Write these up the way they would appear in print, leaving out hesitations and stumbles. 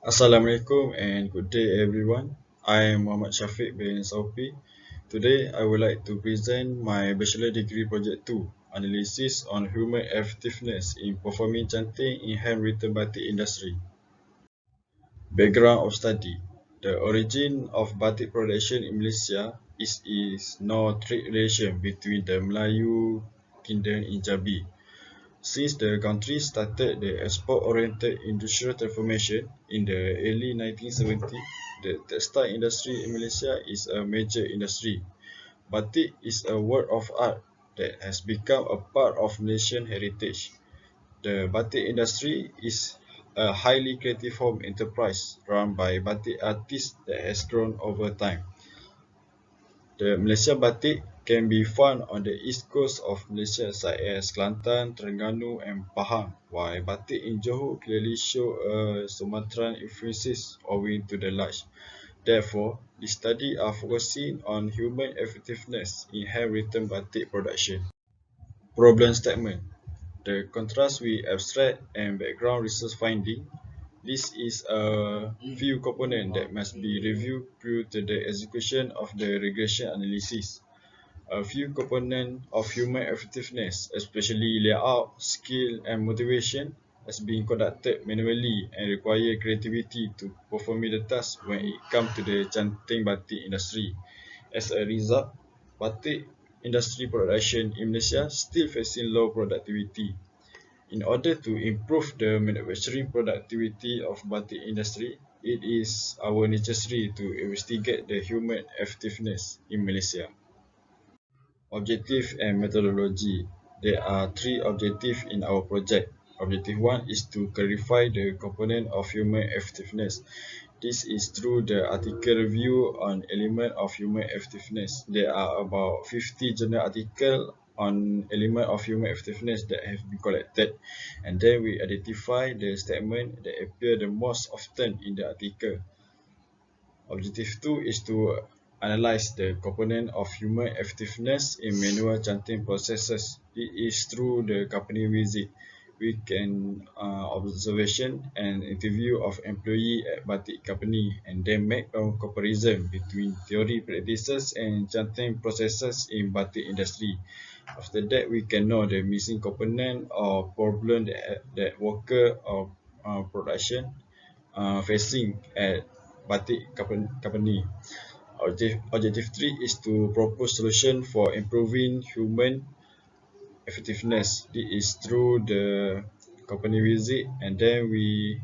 Assalamualaikum and good day everyone. I am Muhammad Shafiq bin Saupi. Today I would like to present my Bachelor Degree Project 2 Analysis on Human Effectiveness in Performing Canting in Handwritten Batik Industry. Background of study. The origin of batik production in Malaysia is no trade relation between the Melayu Kingdom in Jabi. Since the country started the export-oriented industrial transformation in the early 1970s, the textile industry in Malaysia is a major industry. Batik is a work of art that has become a part of Malaysian heritage. The batik industry is a highly creative home enterprise run by batik artists that has grown over time. The Malaysia batik can be found on the east coast of Malaysia such as Kelantan, Terengganu and Pahang, while batik in Johor clearly show a Sumatran influences owing to the large. Therefore, the study are focusing on human effectiveness in handwritten batik production. Problem statement. The contrast with abstract and background research finding. This is a few components that must be reviewed prior to the execution of the regression analysis. A few components of human effectiveness, especially layout, skill, and motivation, has been conducted manually and require creativity to perform the task when it comes to the canting batik industry. As a result, batik industry production in Malaysia still facing low productivity. In order to improve the manufacturing productivity of batik industry, it is our necessary to investigate the human effectiveness in Malaysia. Objective and methodology. There are three objectives in our project. Objective 1 is to clarify the component of human effectiveness. This is through the article review on element of human effectiveness. There are about 50 journal articles on element of human effectiveness that have been collected, and then we identify the statement that appear the most often in the article. Objective 2 is to analyze the component of human effectiveness in manual chanting processes. It is through the company visit. We can observation and interview of employee at Batik company and then make a comparison between theory practices and chanting processes in Batik industry. After that, we can know the missing component or problem that worker or production facing at Batik company. Objective 3 is to propose solution for improving human effectiveness. This is through the company visit and then we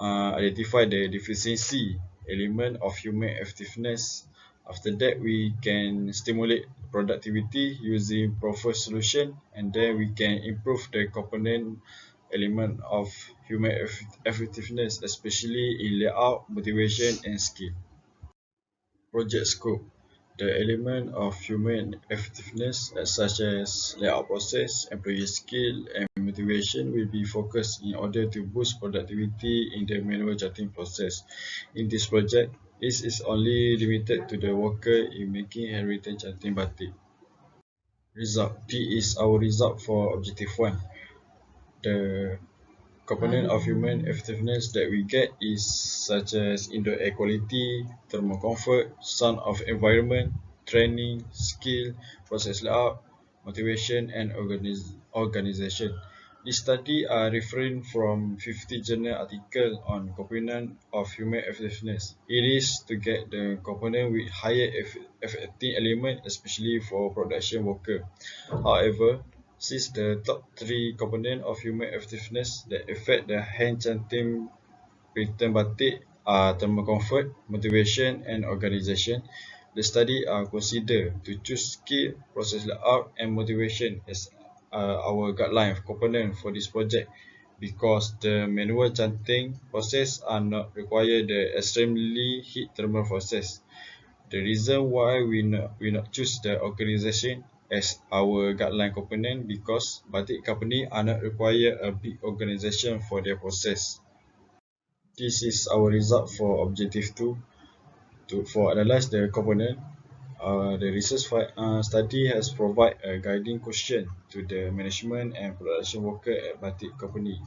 identify the deficiency element of human effectiveness. After that, we can stimulate productivity using proper solution and then we can improve the component element of human effectiveness, especially in layout, motivation, and skill. Project scope. The element of human effectiveness such as layout process, employee skill, and motivation will be focused in order to boost productivity in the manual charting process. In this project, this is only limited to the worker in making handwritten charting batik. Result. This is our result for objective 1. The component of human effectiveness that we get is such as indoor air quality, thermal comfort, sound of environment, training, skill, process layout, motivation, and organization. This study are referring from 50 journal article on component of human effectiveness. It is to get the component with higher effective element, especially for production worker. However, since the top three components of human effectiveness that affect the hand chanting written batik are thermal comfort, motivation, and organization, the study are considered to choose skill, process layout, and motivation as our guideline of component for this project because the manual chanting process are not require the extremely heat thermal process. The reason why we not choose the organization as our guideline component because batik company are not require a big organization for their process. This is our result for objective 2 for analyze the component. The research study has provide a guiding question to the management and production worker at Batik company.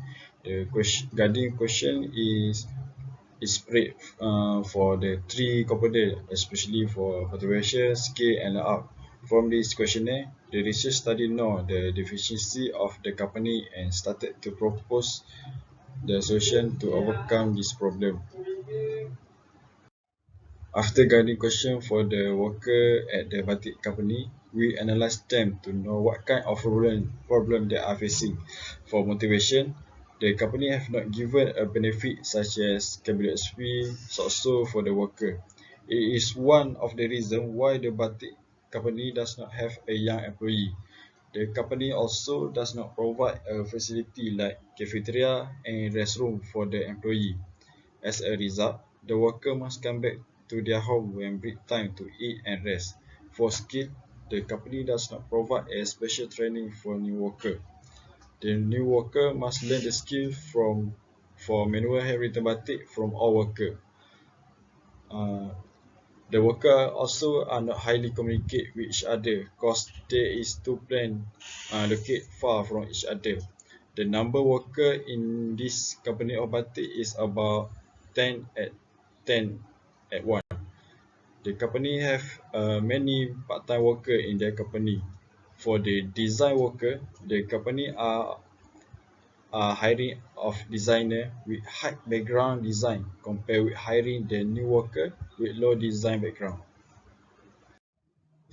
The guiding question is is spread for the three components, especially for motivation, skill, and layout. From this questionnaire, the research study know the deficiency of the company and started to propose the solution to overcome this problem. After guiding question for the worker at the Batik company, we analyzed them to know what kind of problem they are facing. For motivation, the company have not given a benefit such as cabinet fee also for the worker. It is one of the reasons why the Batik company does not have a young employee. The company also does not provide a facility like cafeteria and restroom for the employee. As a result, the worker must come back to their home when break time to eat and rest. For skill, the company does not provide a special training for new worker. The new worker must learn the skill for manual handwritten batik from all worker. Uh, the worker also are not highly communicate with each other because there is two plants located far from each other. The number worker in this company of batik is about 10 at 10 at 1. The company have many part-time worker in their company. For the design worker, the company are hiring of designer with high background design compared with hiring the new worker with low design background.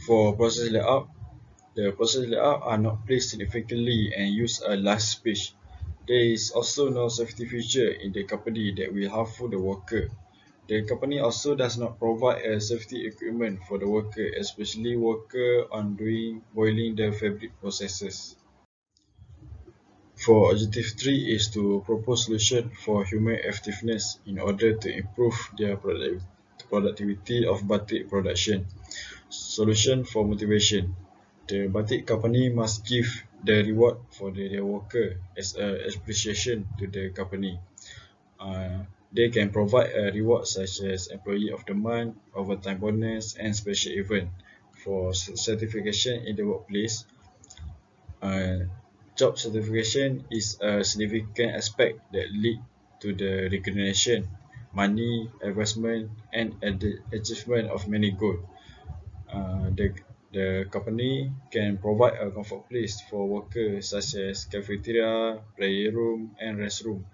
For process layout, the process layout are not placed significantly and use a large space. There is also no safety feature in the company that will harmful the worker. The company also does not provide a safety equipment for the worker, especially worker on doing boiling the fabric processes. For objective 3 is to propose solution for human effectiveness in order to improve their productivity of batik production. Solution for motivation. The batik company must give the reward for their worker as a appreciation to the company. They can provide a reward such as Employee of the Month, overtime bonus, and special event. For certification in the workplace, uh, job certification is a significant aspect that lead to the recognition, money, investment, and achievement of many goals. The company can provide a comfort place for workers such as cafeteria, prayer room, and restroom.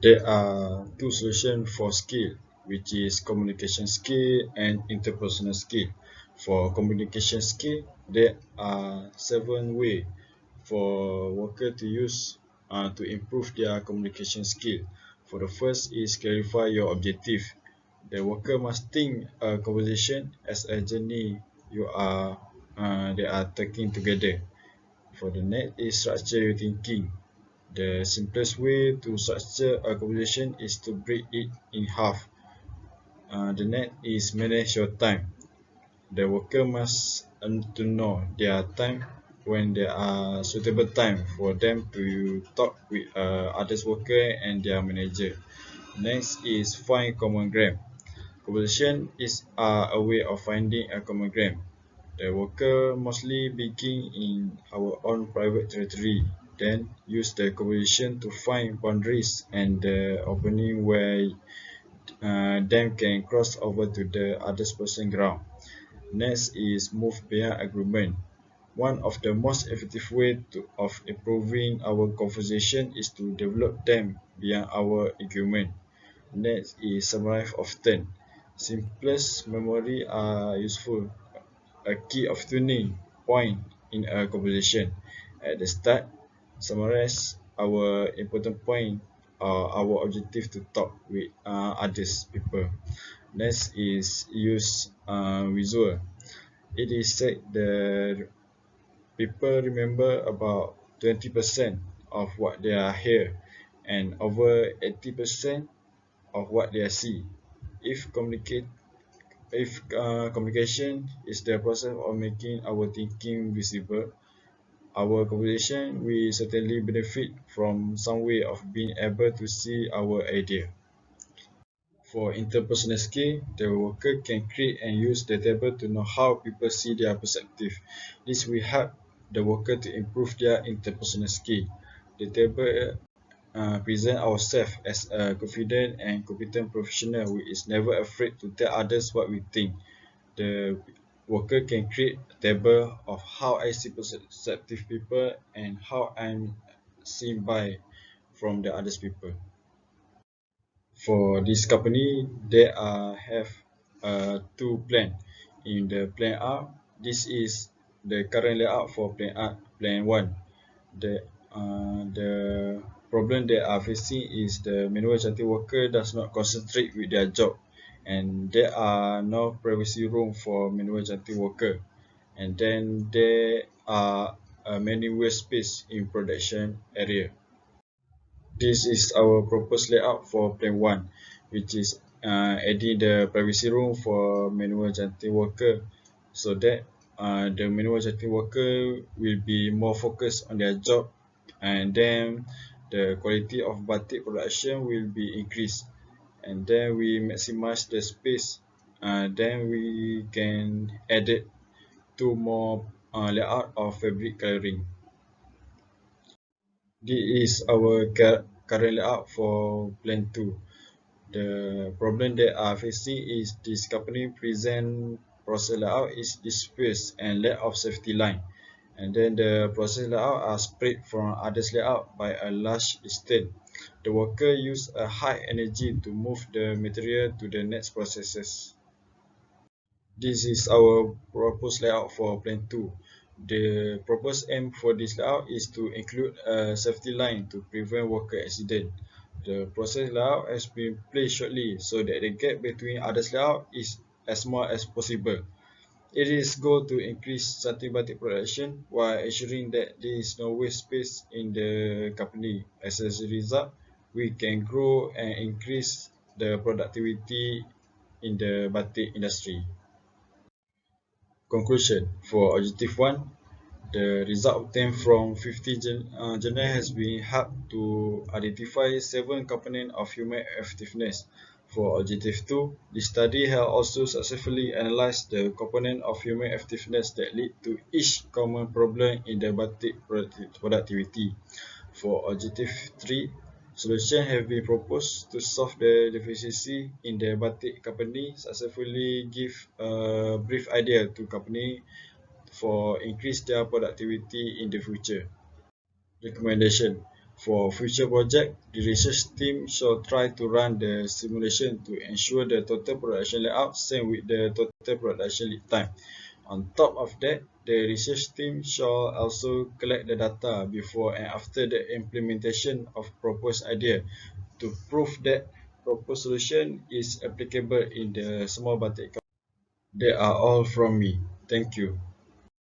There are two solutions for skill, which is communication skill and interpersonal skill. For communication skill, there are 7 ways for worker to use to improve their communication skill. For the first is clarify your objective. The worker must think a conversation as a journey they are taking together. For the next is structure your thinking. The simplest way to structure a conversation is to break it in half. The next is manage your time. The worker must to know their time when there are suitable time for them to talk with others worker and their manager. Next is find common ground. Conversation is a way of finding a common ground. The worker mostly begin in our own private territory, then use the conversation to find boundaries and the opening where them can cross over to the other person's ground. Next is move beyond agreement. One of the most effective ways of improving our conversation is to develop them beyond our agreement. Next is summarize often. Simplest memory are useful. A key of tuning point in a conversation. At the start, summarize our important point or our objective to talk with others people. Next is use visual. It is said the people remember about 20% of what they are hear and over 80% of what they see. If communicate if communication is the process of making our thinking visible, our conversation will certainly benefit from some way of being able to see our idea. For interpersonal skill, the worker can create and use the table to know how people see their perspective. This will help the worker to improve their interpersonal skill. The table present ourselves as a confident and competent professional who is never afraid to tell others what we think. The worker can create a table of how I see perceptive people and how I'm seen by from the others people. For this company, they have two plan. In the plan R, this is the current layout for plan 1. The problem they are facing is the manual charting worker does not concentrate with their job, and there are no privacy room for manual charting worker, and then there are many waste space in production area. This is our proposed layout for plan 1, which is adding the privacy room for manual chanting worker, so that the manual chanting worker will be more focused on their job, and then the quality of batik production will be increased, and then we maximize the space. Then we can add it two more layout of fabric coloring. This is our current layout for plan 2. The problem they are facing is this company present process layout is dispersed and lack of safety line. And then the process layout are spread from others layout by a large distance. The worker use a high energy to move the material to the next processes. This is our proposed layout for plan 2. The proposed aim for this layout is to include a safety line to prevent worker accident. The process layout has been placed shortly so that the gap between others layout is as small as possible. It is goal to increase satin batik production while ensuring that there is no waste space in the company. As a result, we can grow and increase the productivity in the batik industry. Conclusion: for Objective 1, the result obtained from 50 journal has been helped to identify 7 components of human effectiveness. For Objective 2, the study has also successfully analyzed the components of human effectiveness that lead to each common problem in the batik productivity. For Objective 3, solutions have been proposed to solve the deficiency in the batik company, successfully give a brief idea to company for increase their productivity in the future. Recommendation: for future project, the research team shall try to run the simulation to ensure the total production layout same with the total production lead time. On top of that, the research team shall also collect the data before and after the implementation of proposed idea to prove that proposed solution is applicable in the small batik company. They are all from me. Thank you.